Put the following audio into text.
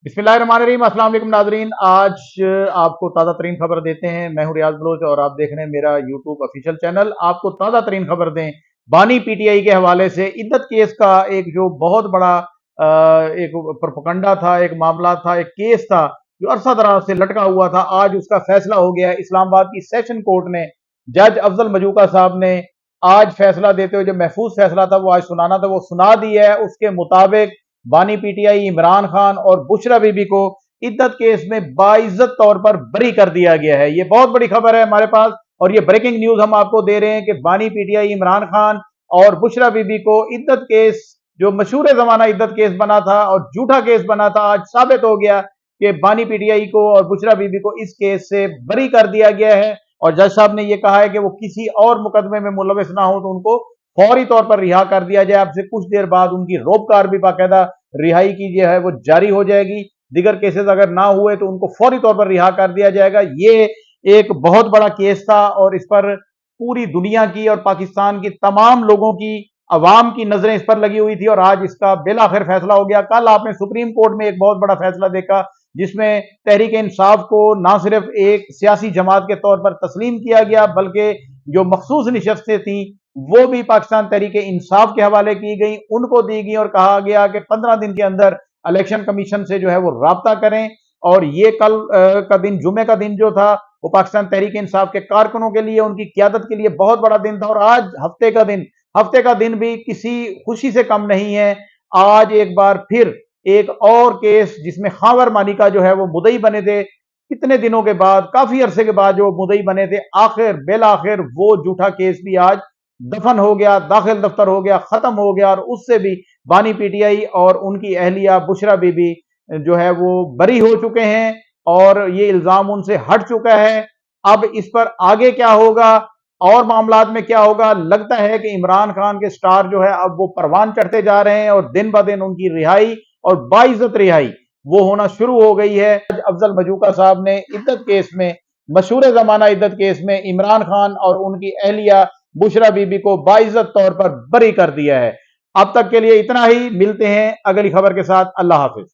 बिस्मिल्लाहिर्रहमानिर्रहीम। अस्सलाम वालेकुम नाजरीन। आज आपको ताज़ा तरीन खबर देते हैं। मैं हूं रियाज बलोच और आप देख रहे हैं मेरा यूट्यूब ऑफिशियल चैनल। आपको ताज़ा तरीन खबर दें बानी पीटीआई के हवाले से इद्दत केस का एक जो बहुत बड़ा एक प्रोपगंडा था, एक मामला था, एक केस था जो अरसा दराज से लटका हुआ था। आज उसका फैसला हो गया है। इस्लामाबाद की सेशन कोर्ट ने जज अफजल मजूका साहब ने आज फैसला देते हुए जो महफूज फैसला था वो आज सुनाना था वो सुना दिया है। उसके मुताबिक बानी पीटीआई इमरान खान और बुशरा बीबी को इद्दत केस में बाइज्जत तौर पर बरी कर दिया गया है। ये बहुत बड़ी खबर है हमारे पास और ये ब्रेकिंग न्यूज हम आपको दे रहे हैं कि बानी पीटीआई इमरान खान और बुशरा बीबी को इद्दत केस जो मशहूर जमाना इद्दत केस बना था और झूठा केस बना था, आज साबित हो गया कि बानी पीटीआई को और बुशरा बीबी को इस केस से बरी कर दिया गया है। और जज साहब ने यह कहा है कि वो किसी और मुकदमे में मुलविस ना हो तो उनको फौरी तौर पर रिहा कर दिया जाए। अब से कुछ देर बाद उनकी रोबकार भी बाकायदा रिहाई की जो है वो जारी हो जाएगी। दिगर केसेस अगर ना हुए तो उनको फौरी तौर पर रिहा कर दिया जाएगा। ये एक बहुत बड़ा केस था और इस पर पूरी दुनिया की और पाकिस्तान की तमाम लोगों की अवाम की नजरें इस पर लगी हुई थी और आज इसका बिलाखिर फैसला हो गया। कल आपने सुप्रीम कोर्ट में एक बहुत बड़ा फैसला देखा जिसमें तहरीक इंसाफ को ना सिर्फ एक सियासी जमात के तौर पर तस्लीम किया गया बल्कि जो मखसूस नशस्तें थी वो भी पाकिस्तान तहरीक इंसाफ के हवाले की गई, उनको दी गई और कहा गया कि 15 दिन के अंदर इलेक्शन कमीशन से जो है वो राब्ता करें। और ये कल का दिन, जुमे का दिन जो था वो पाकिस्तान तहरीक इंसाफ के कारकुनों के लिए, उनकी क्यादत के लिए बहुत बड़ा दिन था। और आज हफ्ते का दिन भी किसी खुशी से कम नहीं है। आज एक बार फिर एक और केस जिसमें खावर मालिका जो है वो मुदई बने थे, कितने दिनों के बाद, काफी अरसे के बाद जो मुदई बने थे, आखिर बेलाखिर वो झूठा केस भी आज दफन हो गया, दाखिल दफ्तर हो गया, खत्म हो गया। और उससे भी बानी पीटीआई और उनकी अहलिया बुशरा बीबी जो है वो बरी हो चुके हैं और ये इल्जाम उनसे हट चुका है। अब इस पर आगे क्या होगा और मामलात में क्या होगा, लगता है कि इमरान खान के स्टार जो है अब वो परवान चढ़ते जा रहे हैं और दिन ब दिन उनकी रिहाई और बाइज्जत रिहाई वो होना शुरू हो गई है। अफजल मजूका साहब ने इद्दत केस में, मशहूर जमाना इद्दत केस में इमरान खान और उनकी अहलिया बुशरा बीबी को बाइज्जत तौर पर बरी कर दिया है। अब तक के लिए इतना ही। मिलते हैं अगली खबर के साथ। अल्लाह हाफिज।